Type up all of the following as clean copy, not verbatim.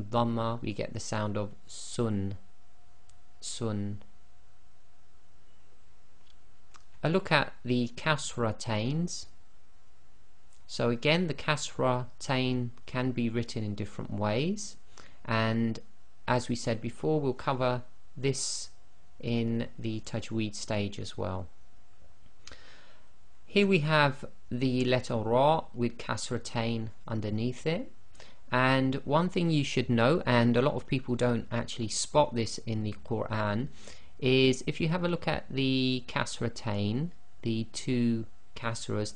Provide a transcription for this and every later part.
dhamma, we get the sound of sun. Sun. A look at the kasratains. So again, the kasratain can be written in different ways, and as we said before, we'll cover this in the Tajweed stage as well. Here we have the letter Ra with kasratain underneath it, and one thing you should know, and a lot of people don't actually spot this in the Quran, is if you have a look at the kasratain, the two kasras,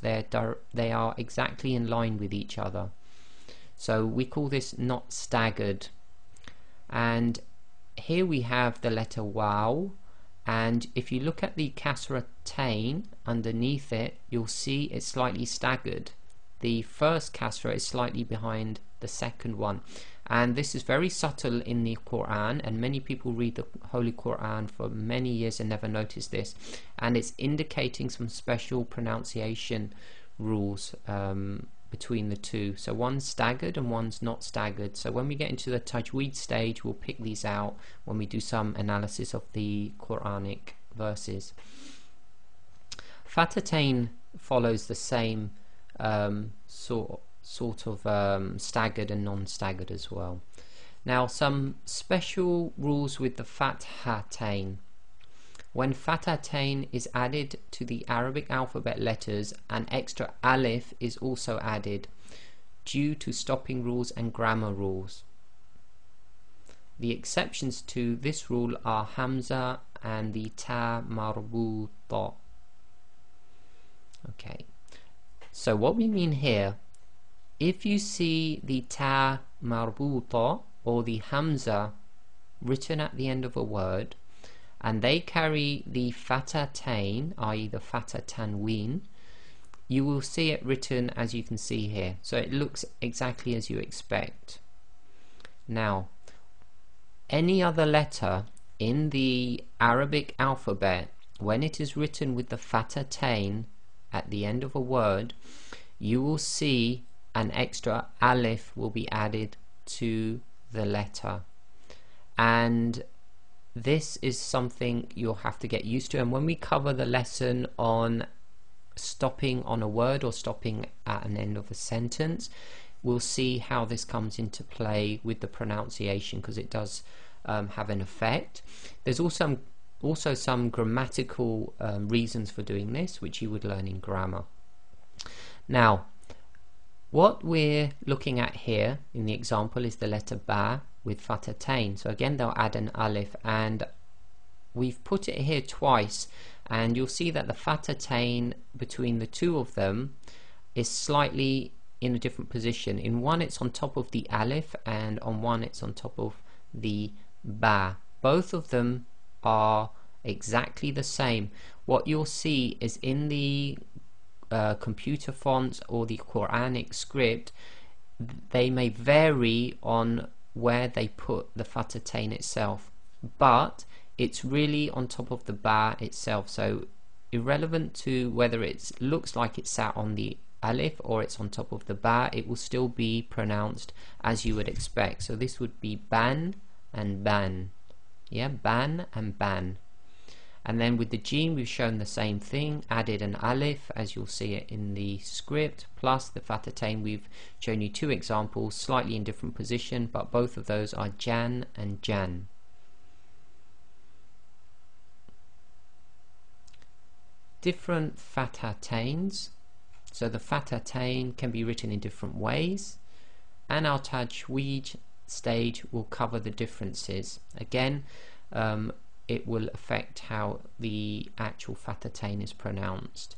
they are exactly in line with each other. So we call this not staggered. And here we have the letter Waw, and if you look at the kasratain underneath it, you'll see it's slightly staggered. The first kasra is slightly behind the second one, and this is very subtle in the Quran, and many people read the Holy Quran for many years and never notice this, and it's indicating some special pronunciation rules between the two. So one's staggered and one's not staggered. So when we get into the Tajweed stage, we'll pick these out when we do some analysis of the Quranic verses. Fatatain follows the same sort of staggered and non-staggered as well. Now, some special rules with the fathatain. When fathatain is added to the Arabic alphabet letters, an extra alif is also added due to stopping rules and grammar rules. The exceptions to this rule are Hamza and the ta marbuta. Okay, so what we mean here, if you see the ta marbuta or the Hamza written at the end of a word, and they carry the fathatain, i.e. the fatha tanween, you will see it written as you can see here. So it looks exactly as you expect. Now, any other letter in the Arabic alphabet, when it is written with the fathatain at the end of a word, you will see an extra alif will be added to the letter, and this is something you'll have to get used to. And when we cover the lesson on stopping on a word or stopping at an end of a sentence, we'll see how this comes into play with the pronunciation, because it does have an effect. There's also some grammatical reasons for doing this, which you would learn in grammar. Now, what we're looking at here in the example is the letter Ba with fathatain. So again, they'll add an alif, and we've put it here twice, and you'll see that the fathatain between the two of them is slightly in a different position. In one it's on top of the alif, and on one it's on top of the ba. Both of them are exactly the same. What you'll see is in the computer fonts or the Quranic script, they may vary on where they put the fathatain itself, but it's really on top of the ba itself. So irrelevant to whether it looks like it's sat on the alif or it's on top of the ba, it will still be pronounced as you would expect. So this would be ban and ban. Yeah, ban and ban. And then with the jim, we've shown the same thing, added an alif as you'll see it in the script, plus the fathatain. We've shown you two examples, slightly in different position, but both of those are jan and jan. Different fathatains. So the fathatain can be written in different ways, and our Tajweed stage will cover the differences. Again, it will affect how the actual fathatain is pronounced.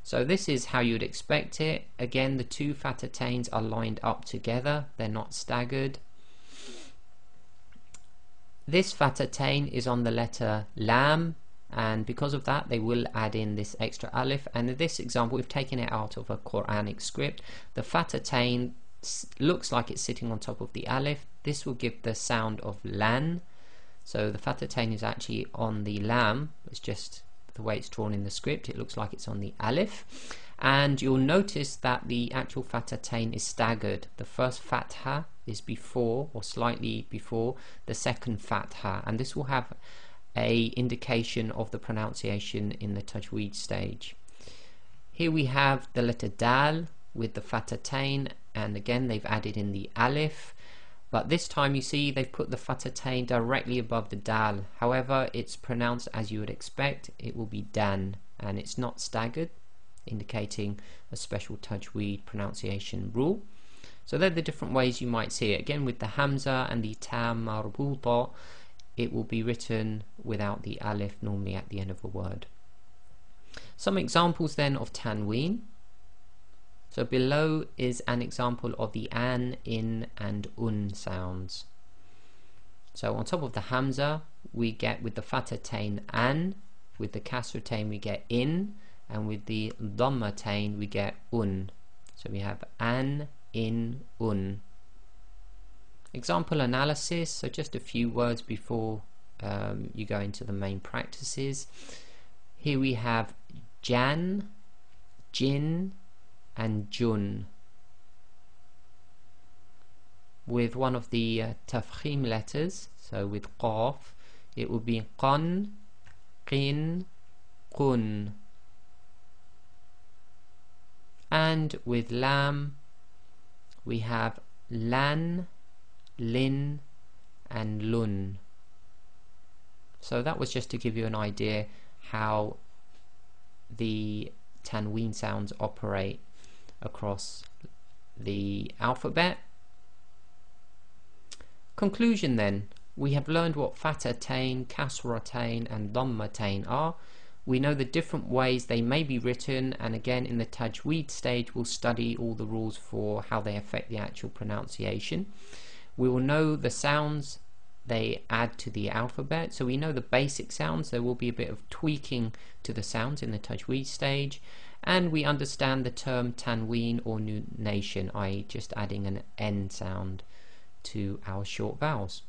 So this is how you would expect it. Again, the two fathatains are lined up together, they're not staggered. This fathatain is on the letter lam, and because of that they will add in this extra alif. And in this example, we've taken it out of a Quranic script. The fathatain looks like it's sitting on top of the alif. This will give the sound of lan. So the fathatain is actually on the lam, it's just the way it's drawn in the script, it looks like it's on the alif. And you'll notice that the actual fathatain is staggered. The first fatha is before or slightly before the second fatha, and this will have a indication of the pronunciation in the Tajweed stage. Here we have the letter dal with the fatatain, and again they've added in the alif, but this time you see they've put the fatatain directly above the dal. However, it's pronounced as you would expect. It will be dan, and it's not staggered, indicating a special Tajweed pronunciation rule. So they're the different ways you might see it. Again, with the hamza and the ta marbuta, it will be written without the alif normally at the end of a word. Some examples then of tanween. So below is an example of the an, in and un sounds. So on top of the hamza we get with the fatatain an, with the kasratain we get in, and with the dhammatain we get un. So we have an, in, un. Example analysis, so just a few words before you go into the main practices. Here we have jan, jin and jun. With one of the tafkhim letters, so with qaf, it will be qan, qin, qun. And with lam we have lan, lin and lun. So that was just to give you an idea how the tanween sounds operate across the alphabet. Conclusion then, we have learned what fatatain, kasratain and dhammatain are. We know the different ways they may be written, and again in the Tajweed stage we'll study all the rules for how they affect the actual pronunciation. We will know the sounds they add to the alphabet, so we know the basic sounds. There will be a bit of tweaking to the sounds in the Tajweed stage, and we understand the term tanween or nunation, i.e. just adding an N sound to our short vowels.